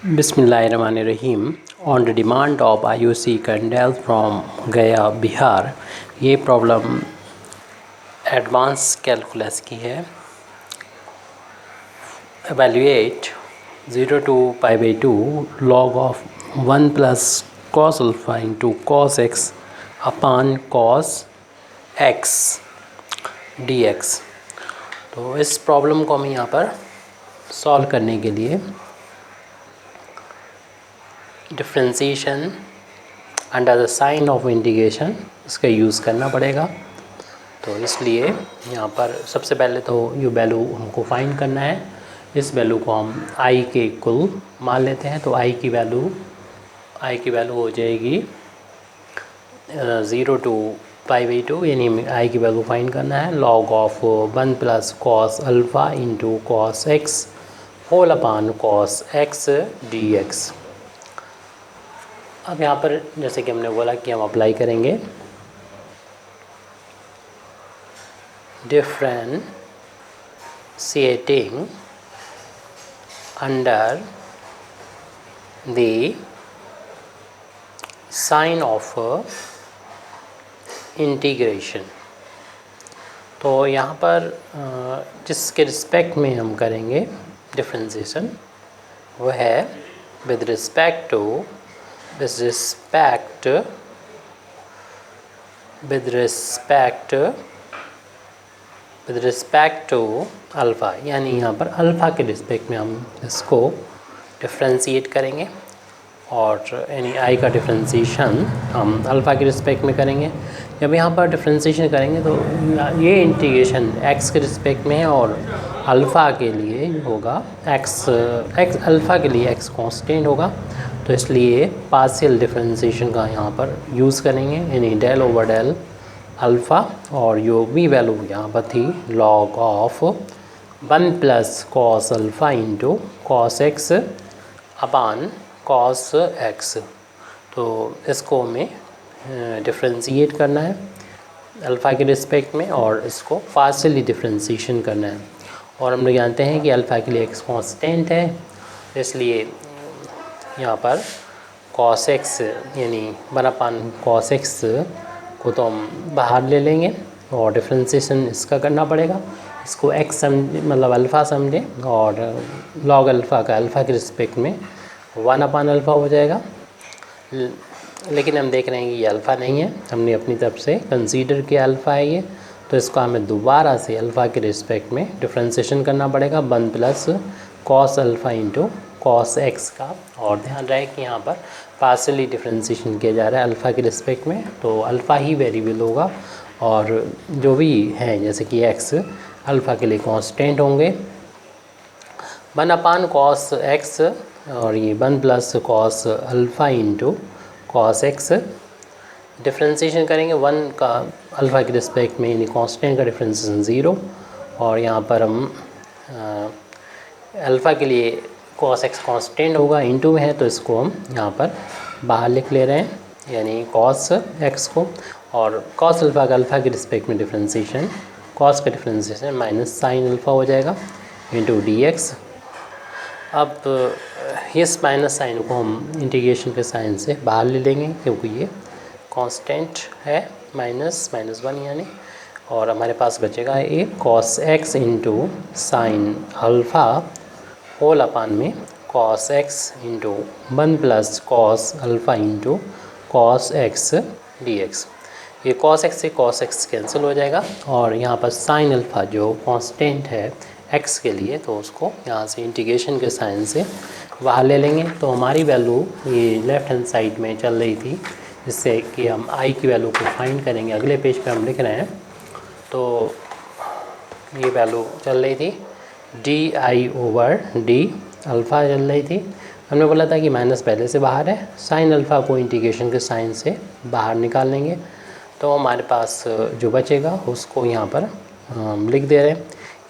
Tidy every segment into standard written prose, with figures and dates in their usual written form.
बिस्मिल्लाहिर्रहमानिर्रहीम। On the demand of Ayushi Kandel from गया बिहार। ये प्रॉब्लम एडवांस कैलकुलस की है। Evaluate 0 to π/2 log of 1 plus cos alpha into cos x upon cos x dx। तो इस problem को हमें यहाँ पर सॉल्व करने के लिए differentiation under the sign of integration इसका यूज़ करना पड़ेगा। तो इसलिए यहाँ पर सबसे पहले तो ये वैल्यू हमको फाइंड करना है। इस वैल्यू को हम i के इक्वल मान लेते हैं। तो i की वैल्यू हो जाएगी 0 to π/2, यानी i की वैल्यू फाइंड करना है। log of 1 plus cos alpha into cos x whole upon cos x dx। अब यहाँ पर जैसे कि हमने बोला कि हम अप्लाई करेंगे differentiating under the sign of integration. तो यहाँ पर जिसके रिस्पेक्ट में हम करेंगे डिफ्रेंशिएशन वो है विद रिस्पेक्ट टू अल्फ़ा, यानी यहाँ पर अल्फ़ा के रिस्पेक्ट में हम इसको डिफ्रेंशिएट करेंगे। और यानी i का डिफ्रेंशिएशन हम अल्फ़ा के रिस्पेक्ट में करेंगे। जब यहाँ पर डिफ्रेंशिएशन करेंगे तो ये इंटीग्रेशन x के रिस्पेक्ट में है और अल्फ़ा के लिए होगा x अल्फ़ा के लिए x कांस्टेंट होगा। तो इसलिए पार्शियल डिफ्रेंशिएशन का यहाँ पर यूज़ करेंगे, यानी डेल ओवर डेल अल्फ़ा। और जो भी वैल्यू यहाँ पर थी log of 1 plus cos alpha into cos x upon cos x। तो इसको हमें डिफ्रेंशिएट करना है अल्फ़ा के रिस्पेक्ट में और इसको पार्शियली डिफ्रेंशिएशन करना है। और हम लोग जानते हैं कि अल्फ़ा के लिए x कांस्टेंट है, इसलिए यहाँ पर cos x यानी 1/cos x को तो हम बाहर ले लेंगे और डिफ्रेंशिएशन इसका करना पड़ेगा। इसको x समझे, मतलब अल्फ़ा समझे, और log अल्फ़ा का अल्फ़ा के रिस्पेक्ट में 1/अल्फ़ा हो जाएगा। लेकिन हम देख रहे हैं कि ये अल्फ़ा नहीं है, हमने अपनी तरफ से कंसीडर किया अल्फ़ा है ये। तो इसको हमें दोबारा से अल्फ़ा के रिस्पेक्ट में डिफ्रेंशिएशन करना पड़ेगा 1 plus cos alpha into cos x का। और ध्यान रहे कि यहाँ पर पार्शियली डिफ्रेंशिएशन किया जा रहा है अल्फ़ा के रिस्पेक्ट में, तो अल्फ़ा ही वेरिएबल होगा और जो भी है जैसे कि x अल्फ़ा के लिए कांस्टेंट होंगे 1/cos x और ये 1 plus cos alpha into cos x। Differentiation करेंगे 1 का अल्फ़ा के रिस्पेक्ट में, यानी कांस्टेंट का डिफ्रेंशिएशन 0। और यहाँ पर हम अल्फ़ा के लिए cos x कांस्टेंट होगा, इंटू में है तो इसको हम यहाँ पर बाहर लिख ले रहे हैं, यानी cos x को। और cos अल्फ़ा का अल्फ़ा के रिस्पेक्ट में डिफ्रेंशिएशन, cos का डिफ्रेंशिएशन माइनस साइन अल्फ़ा हो जाएगा इंटू dx। अब इस माइनस साइन को हम इंटीग्रेशन के साइन से बाहर ले लेंगे क्योंकि ये कांस्टेंट है, -1 यानी। और हमारे पास बचेगा ये cos x into sine alpha whole upon में cos x into 1 plus cos alpha into cos x dx। ये cos x से cos x कैंसिल हो जाएगा और यहाँ पर साइन अल्फ़ा जो कांस्टेंट है x के लिए, तो उसको यहाँ से इंटीग्रेशन के साइन से बाहर ले लेंगे। तो हमारी वैल्यू ये लेफ़्ट हैंड साइड में चल रही थी, जिससे कि हम i की वैल्यू को फाइंड करेंगे। अगले पेज पे हम लिख रहे हैं, तो ये वैल्यू चल रही थी di/d अल्फ़ा चल रही थी। हमने बोला था कि माइनस पहले से बाहर है, साइन अल्फ़ा को इंटीग्रेशन के साइन से बाहर निकाल लेंगे। तो हमारे पास जो बचेगा उसको यहाँ पर लिख दे रहे हैं,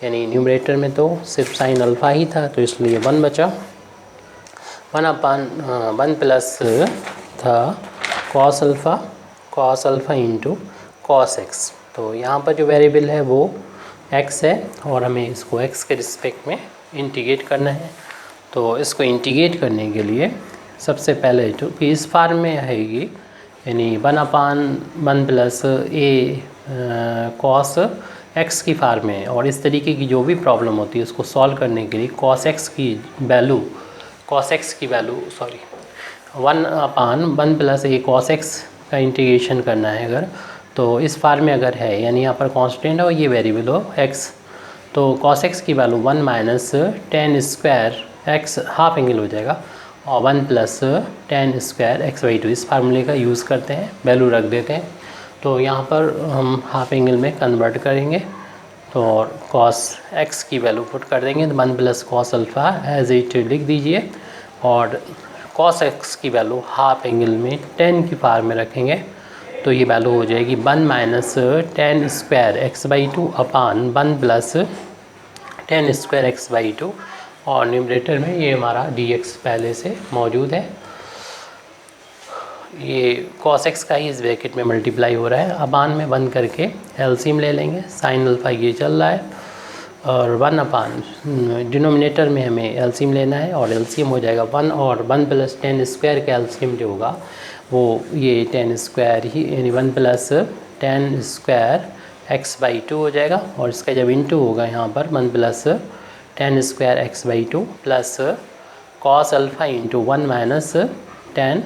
यानी न्यूमरेटर में तो सिर्फ साइन अल्फ़ा ही था, तो इसलिए 1 बचा। 1 प्लस था cos alpha into cos x। तो यहाँ पर जो वेरिएबल है वो x है और हमें इसको x के रिस्पेक्ट में इंटीग्रेट करना है। तो इसको इंटीग्रेट करने के लिए सबसे पहले तो कि इस फार्म में है ये, यानी 1/1 प्लस ए कॉस एक्स की फार्म में, और इस तरीके की जो भी प्रॉब्लम होती है उसको सॉल्व करने के लिए कॉस एक्स की वैल्यू 1/1 प्लस ए कॉस एक्स का इंटीग्रेशन करना है अगर, तो इस फार्म में अगर है, यानी यहाँ पर कांस्टेंट हो, ये वेरिएबल हो एक्स, तो कॉस एक्स की value 1 minus ten square x half angle हो जाएगा, और 1 प्लस टेन स्क्वायर x/2 इस फार्मूले का यूज़ करते हैं, वैल्यू रख देते हैं। तो यहाँ पर हम हाफ एंगल में कन्वर्ट करेंगे, तो कॉस एक्स की वैल्यू पुट कर देंगे, तो 1 plus cos alpha as it लिख दीजिए, और कॉस एक्स की वैल्यू हाफ एंगल में 10 की फार्म में रखेंगे, तो ये वैल्यू हो जाएगी 1 माइनस टेन स्क्वायर x/2 अपान 1 प्लस टेन स्क्वायर x/2, और न्यूमरेटर में ये हमारा dx पहले से मौजूद है, ये cos x का ही इस ब्रैकेट में मल्टीप्लाई हो रहा है। अपान में 1 करके एलसीएम ले लेंगे, साइन अल्फ़ा ये चल रहा है, और 1 अपान डिनोमिनेटर में हमें एलसीएम लेना है, और एलसीएम हो जाएगा 1, और 1 प्लस टेन स्क्वायर का एलसीएम जो होगा वो ये टेन स्क्वायर ही, यानी 1 प्लस टेन स्क्वायर x/2 हो जाएगा, और इसका जब इंटू होगा यहाँ पर 1 plus ten square x/2 plus cos alpha into 1 minus ten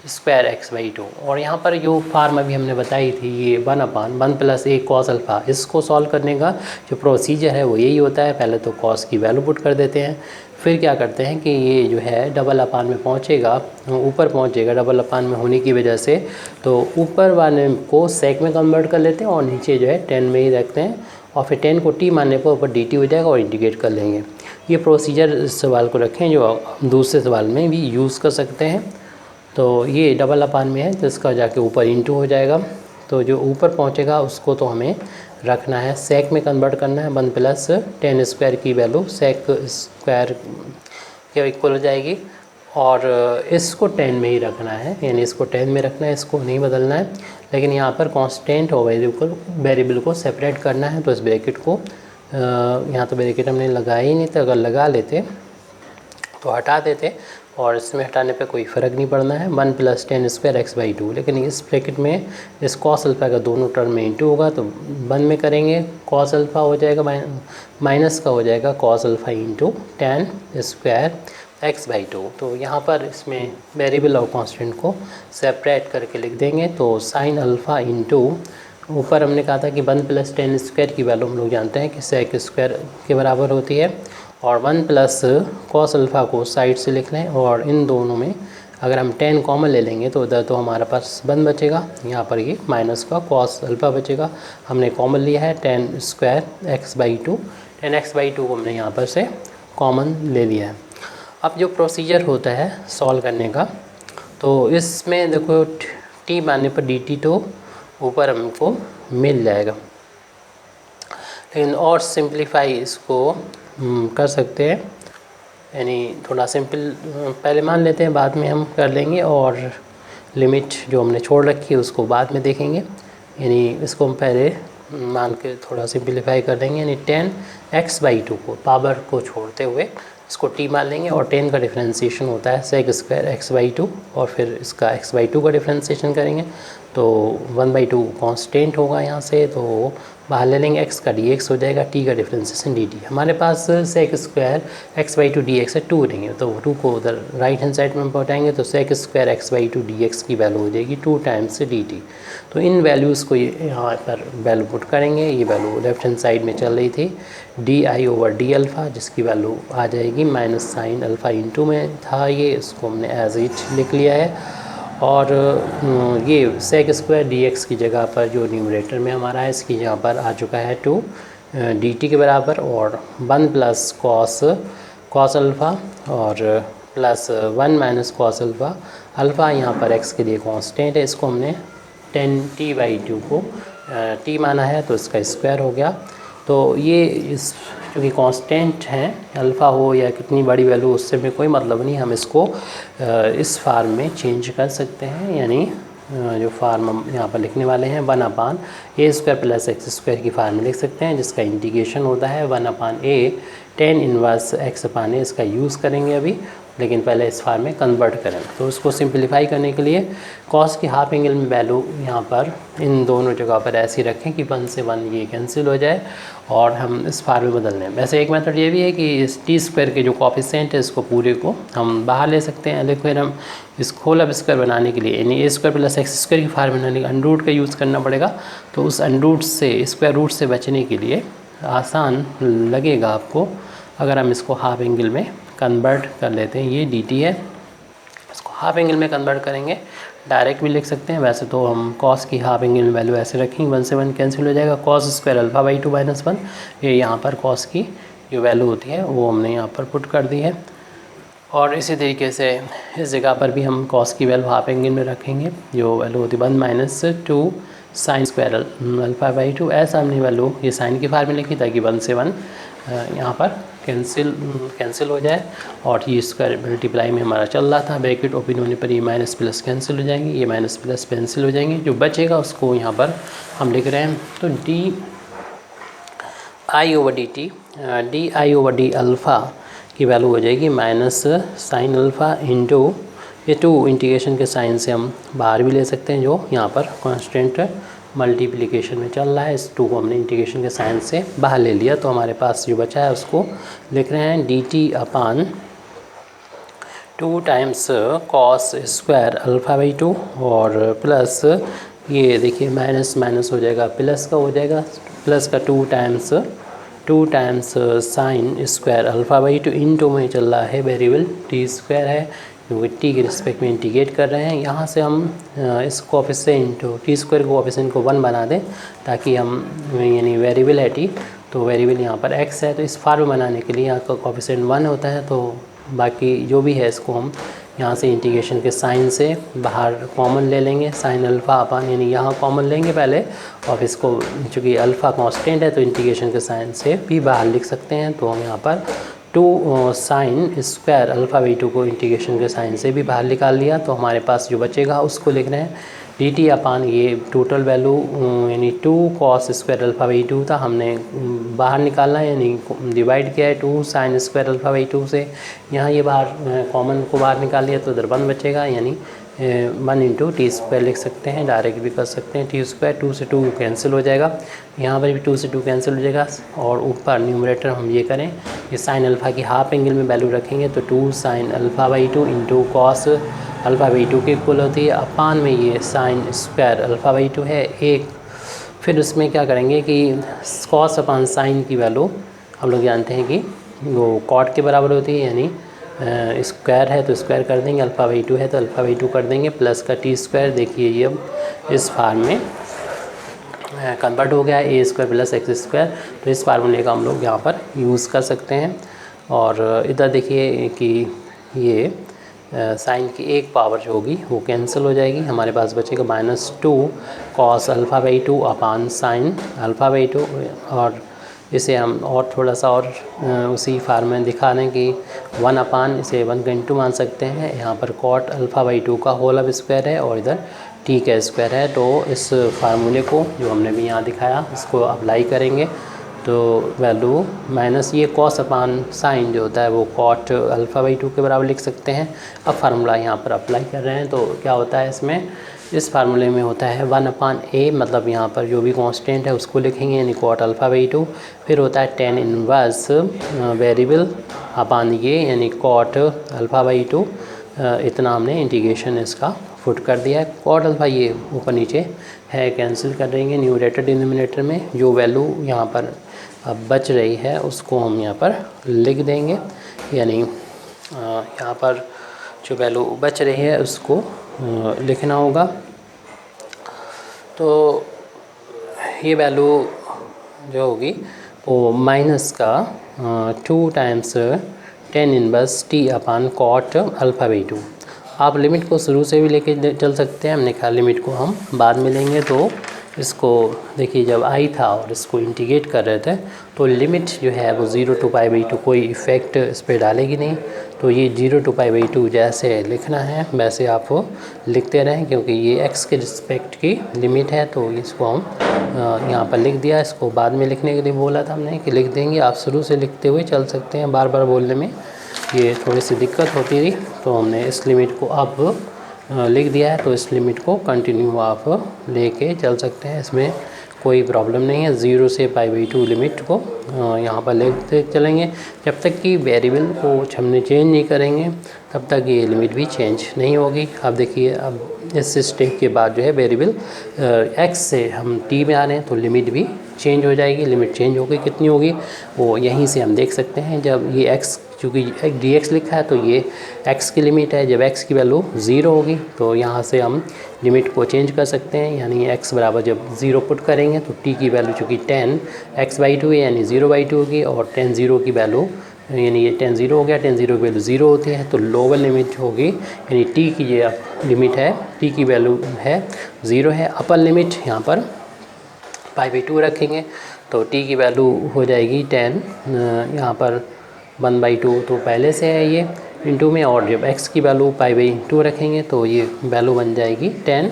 square x/2, और यहाँ पर जो फार्म अभी हमने बताई थी ये 1/1 प्लस ए कॉस अल्फ़ा, इसको सॉल्व करने का जो प्रोसीजर है वो यही होता है। पहले तो कॉस की वैल्यू पुट कर देते हैं, फिर क्या करते हैं कि ये जो है डबल अपान में पहुँचेगा, ऊपर पहुँचेगा डबल अपान में होने की वजह से, तो ऊपर वाले को सेक में कन्वर्ट कर लेते हैं, और नीचे जो है 10 में ही रखते हैं, और फिर 10 को टी मानने पर ऊपर dt हो जाएगा, और इंटीग्रेट कर लेंगे। ये प्रोसीजर इस सवाल को रखें जो दूसरे सवाल में भी यूज़ कर सकते हैं। तो ये डबल अपान में है, तो इसका जाके ऊपर इंटू हो जाएगा, तो जो ऊपर पहुंचेगा उसको तो हमें रखना है, सेक में कन्वर्ट करना है। 1 प्लस टेन स्क्वायर की वैल्यू सेक स्क्वायर के इक्वल हो जाएगी, और इसको 10 में ही रखना है, यानी इसको 10 में रखना है, इसको नहीं बदलना है। लेकिन यहाँ पर कांस्टेंट और वेरिएबल को सेपरेट करना है, तो इस ब्रैकेट को यहाँ तो ब्रैकेट हमने लगाया ही नहीं था, अगर लगा लेते तो हटा देते, और इसमें हटाने पे कोई फ़र्क नहीं पड़ना है। 1 प्लस टेन स्क्वायर x/2, लेकिन इस ब्रैकेट में इस कॉस अल्फ़ा का दोनों टर्म में इंटू होगा, तो 1 में करेंगे कॉस अल्फ़ा हो जाएगा, माइनस का हो जाएगा cos alpha into ten square x/2। तो यहाँ पर इसमें वेरिएबल और कांस्टेंट को सेपरेट करके लिख देंगे, तो साइन अल्फ़ा इंटू ऊपर हमने कहा था कि 1 प्लस टेन स्क्वायर की वैल्यू हम लोग जानते हैं कि सेक स्क्वायर के बराबर होती है, और 1 प्लस कॉस अल्फ़ा को साइड से लिख लें, और इन दोनों में अगर हम 10 कॉमन ले लेंगे तो उधर तो हमारे पास 1 बचेगा, यहाँ पर ये माइनस का कॉस अल्फ़ा बचेगा। हमने कॉमन लिया है 10 स्क्वायर x/2, 10 x/2 को हमने यहाँ पर से कॉमन ले लिया है। अब जो प्रोसीजर होता है सॉल्व करने का, तो इसमें देखो t मानने पर dt तो ऊपर हमको मिल जाएगा, लेकिन और सिंप्लीफाई इसको कर सकते हैं, यानी थोड़ा सिंपल पहले मान लेते हैं, बाद में हम कर लेंगे, और लिमिट जो हमने छोड़ रखी है उसको बाद में देखेंगे। यानी इसको हम पहले मान के थोड़ा सिंप्लीफाई कर देंगे, यानी 10 x/2 को पावर को छोड़ते हुए इसको t मान लेंगे, और 10 का डिफ्रेंशिएशन होता है सेक स्क्वायर x/2, और फिर इसका x/2 का डिफ्रेंशिएशन करेंगे, तो 1/2 कांस्टेंट होगा यहाँ से, तो बाहर ले लेंगे, x का dx हो जाएगा, t का डिफ्रेंशिएशन dt। हमारे पास सेक स्क्वायर x/2 dx है 2 नहीं है, तो 2 को उधर राइट हैंड साइड में पहुँचाएंगे, तो सेक स्क्वायर x/2 dx की वैल्यू हो जाएगी 2 टाइम्स dt। तो इन वैल्यूज़ को यहाँ पर वैल्यू पुट करेंगे, ये वैल्यू लेफ्ट हैंड साइड में चल रही थी di/d अल्फ़ा, जिसकी वैल्यू आ जाएगी माइनस साइन अल्फ़ा इंटू में था ये, इसको हमने एज इट लिख लिया है, और ये सेक स्क्वायर dx की जगह पर जो न्यूमरेटर में हमारा है इसकी यहाँ पर आ चुका है 2 dt के बराबर, और 1 प्लस कॉस अल्फ़ा और plus 1 minus cos alpha, alpha यहाँ पर x के लिए कांस्टेंट है, इसको हमने 10t/2 को t माना है, तो इसका स्क्वायर हो गया। तो ये इस क्योंकि कांस्टेंट हैं, अल्फ़ा हो या कितनी बड़ी वैल्यू उससे में कोई मतलब नहीं, हम इसको इस फार्म में चेंज कर सकते हैं, यानी जो फार्म हम यहाँ पर लिखने वाले हैं 1/a² प्लस x² की फार्म में लिख सकते हैं, जिसका इंटीग्रेशन होता है 1/a tan इनवर्स x/a। इसका यूज़ करेंगे अभी, लेकिन पहले इस फार्म में कन्वर्ट करें। तो उसको सिंपलीफाई करने के लिए कॉस की हाफ एंगल में वैल्यू यहाँ पर इन दोनों जगह पर ऐसी रखें कि 1 से 1 ये कैंसिल हो जाए और हम इस फार्म में बदल लें। वैसे एक मेथड ये भी है कि इस t² के जो कोफिशिएंट है इसको पूरे को हम बाहर ले सकते हैं, लेकिन फिर हम इसको होल स्क्वायर बनाने के लिए यानी a² प्लस x² की फार्म बनाने के अंडर का यूज़ करना पड़ेगा। तो उस अंडर से स्क्वायर रूट से बचने के लिए आसान लगेगा आपको अगर हम इसको हाफ एंगल में कन्वर्ट कर लेते हैं। ये dt है, इसको हाफ एंगल में कन्वर्ट करेंगे, डायरेक्ट भी लिख सकते हैं। वैसे तो हम कॉस की हाफ एंगल में वैल्यू ऐसे रखेंगे 1 से 1 कैंसिल हो जाएगा, cos² α/2 - 1। ये यहाँ पर कॉस की जो वैल्यू होती है वो हमने यहाँ पर पुट कर दी है। और इसी तरीके से इस जगह पर भी हम कॉस की वैल्यू हाफ एंगल में रखेंगे, जो वैल्यू होती है 1 - 2 sin² α/2। ऐसा हमने वैल्यू ये साइन की फार्म में लिखी ताकि 1 से 1 यहाँ पर कैंसिल हो जाए। और ये स्क्वायर मल्टीप्लाई में हमारा चल रहा था, ब्रैकेट ओपन होने पर ये माइनस प्लस कैंसिल हो जाएंगे, ये माइनस प्लस कैंसिल हो जाएंगे, जो बचेगा उसको यहाँ पर हम लिख रहे हैं। तो di/dt अल्फ़ा की वैल्यू हो जाएगी माइनस साइन अल्फ़ा इंटू ये 2 इंटीग्रेशन के साइन से हम बाहर भी ले सकते हैं, जो यहाँ पर कांस्टेंट मल्टीप्लिकेशन में चल रहा है। इस 2 को हमने इंटीग्रेशन के साइन से बाहर ले लिया, तो हमारे पास जो बचा है उसको लिख रहे हैं dt/2 टाइम्स cos² α/2 और प्लस ये देखिए माइनस माइनस हो जाएगा, प्लस का हो जाएगा, प्लस का 2 टाइम्स sin² α/2 इंटू में चल रहा है वेरिएबल t² है, क्योंकि t के रिस्पेक्ट में इंटीग्रेट कर रहे हैं। यहाँ से हम इस कोफिशिएंट t² को कोफिशिएंट को 1 बना दें, ताकि हम यानी वेरिएबल है t, तो वेरिएबल यहाँ पर x है, तो इस फार्म बनाने के लिए यहाँ का कोफिशिएंट 1 होता है। तो बाकी जो भी है इसको हम यहाँ से इंटीग्रेशन के साइन से बाहर कॉमन ले लेंगे, साइन अल्फ़ा अपान यानी यहाँ कॉमन लेंगे पहले, और इसको चूँकि अल्फ़ा कांस्टेंट है तो इंटीग्रेशन के साइन से भी बाहर लिख सकते हैं। तो हम यहाँ पर 2 sin² α/2 को इंटीग्रेशन के साइन से भी बाहर निकाल लिया, तो हमारे पास जो बचेगा उसको लिख रहे हैं dt/, ये टोटल वैल्यू यानी 2 cos² α/2 था, हमने बाहर निकालना है यानी डिवाइड किया है 2 sin² α/2 से। यहाँ ये बाहर कॉमन को बाहर निकाल लिया तो इधर 1 बचेगा, यानी 1 × t² लिख सकते हैं, डायरेक्ट भी कर सकते हैं t²। 2 से 2 कैंसिल हो जाएगा, यहाँ पर भी 2 से 2 कैंसिल हो जाएगा। और ऊपर न्यूमरेटर हम ये करें, ये साइन अल्फ़ा की हाफ एंगल में वैल्यू रखेंगे, तो 2 sin α/2 इंटू cos α/2 के इक्वल होती है, अपान में ये sin² α/2 है 1। फिर उसमें क्या करेंगे कि cos अपान साइन की वैल्यू हम लोग जानते हैं कि वो cot के बराबर होती है, यानी स्क्वायर है तो स्क्वायर कर देंगे, α/2 है तो α/2 कर देंगे, प्लस का t²। देखिए ये अब इस फार्म में कन्वर्ट हो गया है a² प्लस x², तो इस फार्मूले का हम लोग यहाँ पर यूज़ कर सकते हैं। और इधर देखिए कि ये साइन की एक पावर जो होगी वो कैंसिल हो जाएगी, हमारे पास बचेगा -2 cos α/2 अपान साइन α/2। और इसे हम और थोड़ा सा और उसी फार्म में दिखा दें कि 1 अपान इसे 1 का इंटू मान सकते हैं, यहाँ पर cot α/2 का होल स्क्वायर है और इधर t का स्क्वायर है। तो इस फार्मूले को जो हमने भी यहाँ दिखाया इसको अप्लाई करेंगे, तो वैल्यू माइनस ये cos अपान साइन जो होता है वो cot α/2 के बराबर लिख सकते हैं। अब फार्मूला यहाँ पर अप्लाई कर रहे हैं, तो क्या होता है इसमें, इस फार्मूले में होता है 1/a, मतलब यहाँ पर जो भी कांस्टेंट है उसको लिखेंगे यानी cot α/2। फिर होता है tan इनवर्स वेरिएबल अपान ये यानी cot α/2, इतना हमने इंटीग्रेशन इसका फुट कर दिया है। cot अल्फ़ा ये ऊपर नीचे है कैंसिल कर देंगे न्यूमरेटर डिनोमिनेटर में, जो वैल्यू यहाँ पर अब बच रही है उसको हम यहाँ पर लिख देंगे, यानी यहाँ पर जो वैल्यू बच रही है उसको लिखना होगा। तो ये वैल्यू जो होगी वो माइनस का 2 टाइम्स tan इनवर्स t अपान cot α/2। आप लिमिट को शुरू से भी लेके चल सकते हैं, हमने कहा लिमिट को हम बाद में लेंगे। तो इसको देखिए जब i था और इसको इंटीग्रेट कर रहे थे तो लिमिट जो है वो 0 to π/2 कोई इफ़ेक्ट इस पर डालेगी नहीं, तो ये 0 to π/2 जैसे लिखना है वैसे आप लिखते रहें, क्योंकि ये x के रिस्पेक्ट की लिमिट है। तो इसको हम यहाँ पर लिख दिया। इसको बाद में लिखने के लिए बोला था हमने कि लिख देंगे, आप शुरू से लिखते हुए चल सकते हैं। बार बार बोलने में ये थोड़ी सी दिक्कत होती रही, तो हमने इस लिमिट को अब लिख दिया है। तो इस लिमिट को कंटिन्यू आप लेके चल सकते हैं, इसमें कोई प्रॉब्लम नहीं है। 0 से π/2 लिमिट को यहाँ पर लेते चलेंगे। जब तक कि वेरिएबल को हमने चेंज नहीं करेंगे तब तक ये लिमिट भी चेंज नहीं होगी। अब देखिए, अब इस स्टेप के बाद जो है वेरिएबल x से हम t में आ रहे हैं, तो लिमिट भी चेंज हो जाएगी। लिमिट चेंज होगी, कितनी होगी वो यहीं से हम देख सकते हैं। जब ये x, चूँकि dx लिखा है तो ये x की लिमिट है। जब x की वैल्यू 0 होगी तो यहाँ से हम लिमिट को चेंज कर सकते हैं, यानी x बराबर जब 0 पुट करेंगे तो t की वैल्यू चूँकि 10 x/2 है यानी 0/2 होगी, और 10 0 की वैल्यू यानी ये 10 0 हो गया। 10 0 की वैल्यू 0 होती है, तो लोअर लिमिट होगी यानी t की ये लिमिट है, t की वैल्यू है 0 है। अपर लिमिट यहाँ पर π/2 रखेंगे तो t की वैल्यू हो जाएगी 10, यहाँ पर 1/2 तो पहले से है ये इंटू में, और जब x की वैल्यू π/2 रखेंगे तो ये वैल्यू बन जाएगी 10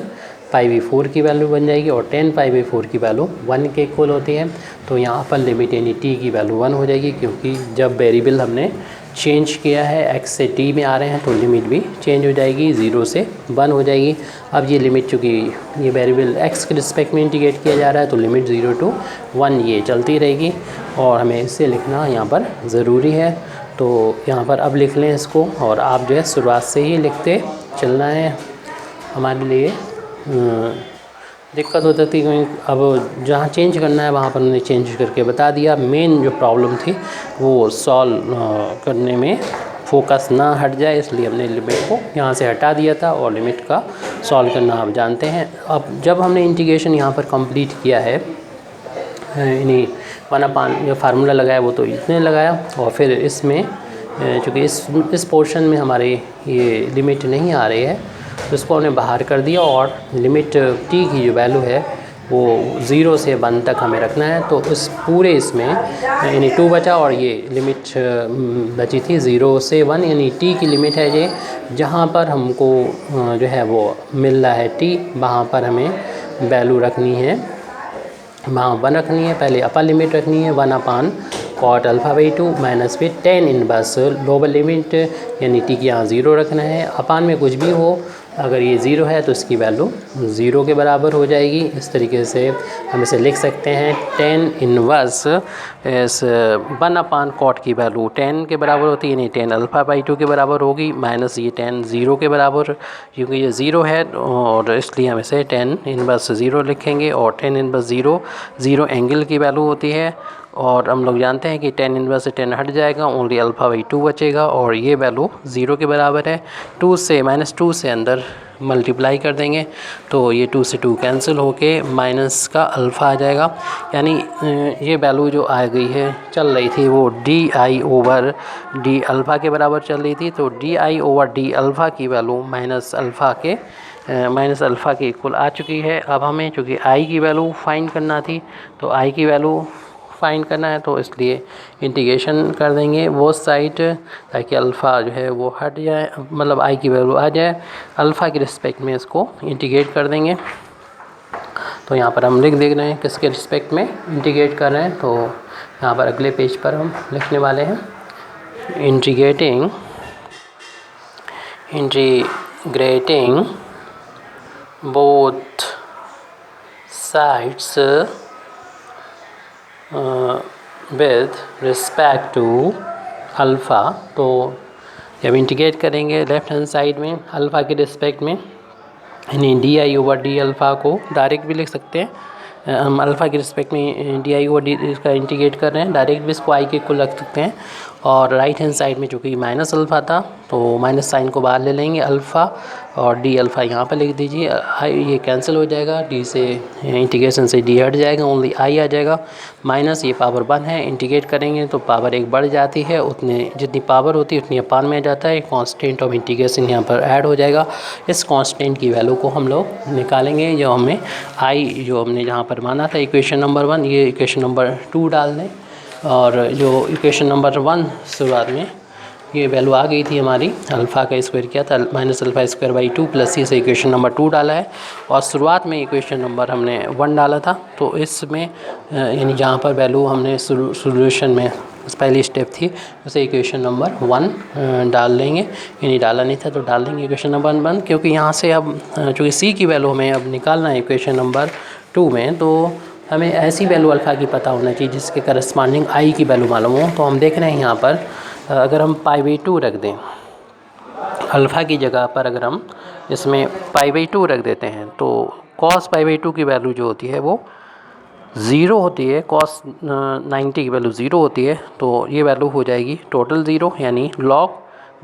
π/4 की वैल्यू बन जाएगी, और 10 π/4 की वैल्यू 1 के इक्वल होती है। तो यहाँ पर लिमिट यानी t की वैल्यू 1 हो जाएगी, क्योंकि जब वेरिएबल हमने चेंज किया है x से t में आ रहे हैं तो लिमिट भी चेंज हो जाएगी, 0 से 1 हो जाएगी। अब ये लिमिट चूँकि ये वेरिएबल x के रिस्पेक्ट में इंटीग्रेट किया जा रहा है तो लिमिट 0 to 1 ये चलती रहेगी, और हमें इसे लिखना यहाँ पर ज़रूरी है। तो यहाँ पर अब लिख लें इसको, और आप जो है शुरुआत से ही लिखते चलना है। हमारे लिए दिक्कत हो जाती है, अब जहाँ चेंज करना है वहाँ पर हमने चेंज करके बता दिया। मेन जो प्रॉब्लम थी वो सॉल्व करने में फोकस ना हट जाए, इसलिए हमने लिमिट को यहाँ से हटा दिया था, और लिमिट का सॉल्व करना आप जानते हैं। अब जब हमने इंटीग्रेशन यहाँ पर कंप्लीट किया है, यानी 1/, जो फार्मूला लगाया वो तो इतने लगाया, और फिर इसमें चूँकि इस पोर्शन में हमारे ये लिमिट नहीं आ रही है तो इसको हमने बाहर कर दिया, और लिमिट t की जो वैल्यू है वो 0 से 1 तक हमें रखना है। तो इस पूरे इसमें यानी 2 बचा, और ये लिमिट बची थी 0 से 1, यानी t की लिमिट है ये। जहाँ पर हमको जो है वो मिल रहा है t, वहाँ पर हमें वैल्यू रखनी है, वहाँ 1 रखनी है। पहले अपर लिमिट रखनी है 1/cot α/2 माइनस फिर 10 इनवर्स लोअर लिमिट, यानी t की यहाँ 0 रखना है। अपान में कुछ भी हो, अगर ये 0 है तो इसकी वैल्यू 0 के बराबर हो जाएगी। इस तरीके से हम इसे लिख सकते हैं 10 इनवर्स इस 1/cot की वैल्यू 10 के बराबर होती है, यानी 10 α/2 के बराबर होगी, माइनस ये 10 0 के बराबर, क्योंकि ये 0 है और इसलिए हम इसे 10 इनवर्स 0 लिखेंगे। और 10 इनवर्स 0 एंगल की वैल्यू होती है, और हम लोग जानते हैं कि 10 इनवर्स से 10 हट जाएगा, ओनली α/2 बचेगा, और ये वैल्यू 0 के बराबर है। -2 से अंदर मल्टीप्लाई कर देंगे तो ये 2 से 2 कैंसिल होके माइनस का अल्फ़ा आ जाएगा, यानी ये वैल्यू जो आ गई है चल रही थी वो d(d)(α) के बराबर चल रही थी। तो d(d)(α) की वैल्यू माइनस अल्फ़ा के इक्वल आ चुकी है। अब हमें चूँकि i की वैल्यू फाइंड करना थी, तो i की वैल्यू फाइंड करना है, तो इसलिए इंटीग्रेशन कर देंगे वो साइड, ताकि अल्फ़ा जो है वो हट जाए, मतलब i की वैल्यू आ जाए। अल्फ़ा के रिस्पेक्ट में इसको इंटीग्रेट कर देंगे। तो यहाँ पर हम लिख देख रहे हैं किसके रिस्पेक्ट में इंटीग्रेट कर रहे हैं, तो यहाँ पर अगले पेज पर हम लिखने वाले हैं integrating both sides with respect to alpha. तो जब इंटीग्रेट करेंगे लेफ़्ट हैंड साइड में अल्फ़ा के रिस्पेक्ट में, यानी di/d को डायरेक्ट भी लिख सकते हैं। हम अल्फ़ा के रिस्पेक्ट में di/d इसका इंटीग्रेट कर रहे हैं, डायरेक्ट भी इसको i के इक्वल रख सकते हैं। और राइट हैंड साइड में चूँकि माइनस अल्फ़ा था तो माइनस साइन को बाहर ले लेंगे, अल्फ़ा और d यहाँ पर लिख दीजिए। ये कैंसिल हो जाएगा, d से इंटीग्रेशन से d हट जाएगा, ओनली i आ जाएगा। माइनस ये पावर 1 है, इंटीग्रेट करेंगे तो पावर 1 बढ़ जाती है, उतने जितनी पावर होती है उतनी अपान में आ जाता है। कांस्टेंट ऑफ इंटीग्रेशन यहाँ पर ऐड हो जाएगा। इस कांस्टेंट की वैल्यू को हम लोग निकालेंगे, जो हमें i जो हमने जहाँ पर माना था इक्वेशन नंबर 1, ये इक्वेशन नंबर 2 डाल दें, और जो इक्वेशन नंबर 1 शुरुआत में ये वैल्यू आ गई थी हमारी, अल्फ़ा का स्क्वायर किया था -α²/2 प्लस सी से इक्वेशन नंबर 2 डाला है और शुरुआत में इक्वेशन नंबर हमने 1 डाला था। तो इसमें यानी जहाँ पर वैल्यू हमने सोल्यूशन में पहली स्टेप थी उसे इक्वेशन नंबर 1 डाल लेंगे, यानी डाला नहीं था तो डाल देंगे इक्वेशन नंबर 1, क्योंकि यहाँ से अब चूँकि सी की वैल्यू हमें अब निकालना है इक्वेशन नंबर 2 में, तो हमें ऐसी वैल्यू अल्फ़ा की पता होना चाहिए जिसके करस्पॉन्डिंग आई की वैल्यू मालूम हो। तो हम देख रहे हैं यहाँ पर अगर हम π/2 रख दें अल्फ़ा की जगह पर, अगर हम इसमें π/2 रख देते हैं तो cos π/2 की वैल्यू जो होती है वो 0 होती है, cos 90 की वैल्यू 0 होती है। तो ये वैल्यू हो जाएगी टोटल 0, यानी log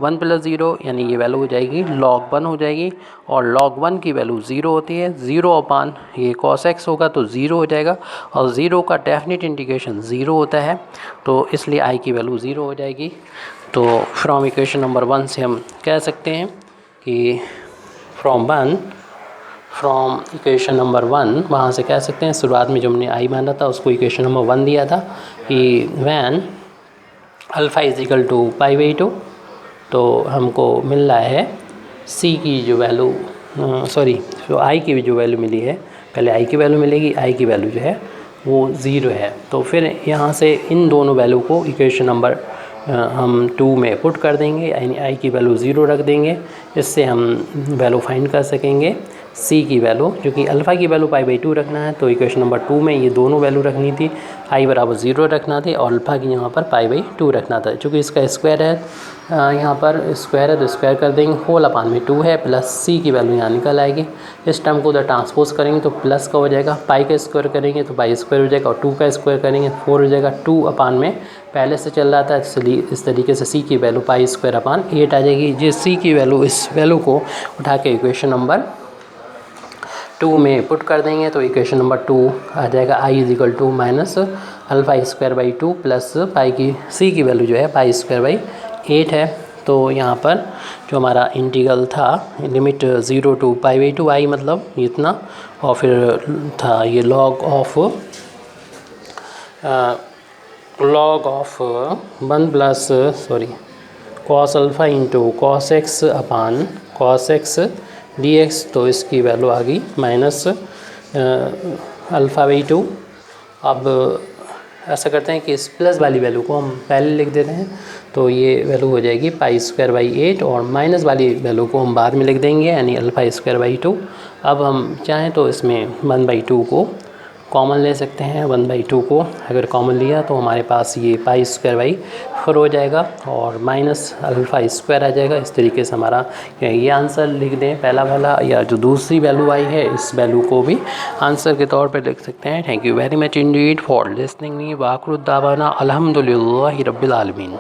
1 + 0, यानी ये वैल्यू हो जाएगी log 1 हो जाएगी। और log 1 की वैल्यू 0 होती है, 0 ये cos x होगा तो 0 हो जाएगा, और 0 का डेफिनेट इंटीग्रेशन 0 होता है, तो इसलिए i की वैल्यू 0 हो जाएगी। तो फ्रॉम इक्वेशन नंबर 1 से हम कह सकते हैं कि फ्रॉम इक्वेशन नंबर 1 वहाँ से कह सकते हैं, शुरुआत में जो हमने i माना था उसको इक्वेशन नंबर 1 दिया था कि वैन अल्फ़ा = π/2, तो हमको मिल रहा है c की जो वैल्यू जो i की जो वैल्यू मिली है, पहले i की वैल्यू मिलेगी, i की वैल्यू जो है वो 0 है। तो फिर यहाँ से इन दोनों वैल्यू को इक्वेशन नंबर हम 2 में पुट कर देंगे, यानी i की वैल्यू 0 रख देंगे। इससे हम वैल्यू फाइंड कर सकेंगे c की वैल्यू, जो कि अल्फ़ा की वैल्यू π/2 रखना है, तो इक्वेशन नंबर 2 में ये दोनों वैल्यू रखनी थी, i = 0 रखना थी और अल्फ़ा की यहाँ पर π/2 रखना था। चूँकि इसका स्क्वायर है यहाँ पर स्क्वायर है तो स्क्वायर कर देंगे, होल अपान में 2 है, प्लस c की वैल्यू यहाँ निकल आएगी। इस टर्म को उधर ट्रांसपोज करेंगे तो प्लस का हो जाएगा, पाई का स्क्वायर करेंगे तो पाई स्क्वायर हो जाएगा, और 2 का स्क्वायर करेंगे 4 हो जाएगा। 2 अपान में पहले से चल रहा था, इसलिए इस तरीके से c की वैल्यू π²/8 आ जाएगी। जिस c की वैल्यू, इस वैल्यू को उठा के इक्वेशन नंबर 2 में पुट कर देंगे तो इक्वेशन नंबर 2 आ जाएगा i = -α² प्लस पाई की c की वैल्यू जो है π²/8 है। तो यहाँ पर जो हमारा इंटीग्रल था, लिमिट 0 to π/2 i मतलब इतना, और फिर था ये log of 1 plus cos α × cos x upon cos x dx, तो इसकी वैल्यू आ गई -α/2। अब ऐसा करते हैं कि इस प्लस वाली वैल्यू को हम पहले लिख देते हैं, तो ये वैल्यू हो जाएगी π²/8, और माइनस वाली वैल्यू को हम बाद में लिख देंगे, यानी α²/2। अब हम चाहें तो इसमें 1/2 को कॉमन ले सकते हैं। 1/2 को अगर कॉमन लिया तो हमारे पास ये π²/4 हो जाएगा और -α² आ जाएगा। इस तरीके से हमारा ये आंसर लिख दें पहला वाला, या जो दूसरी वैल्यू आई है इस वैल्यू को भी आंसर के तौर पे लिख सकते हैं। Thank you very much indeed for listening me. वाखिर दावाना अल्हम्दुलिल्लाहि रब्बिल आलमीन।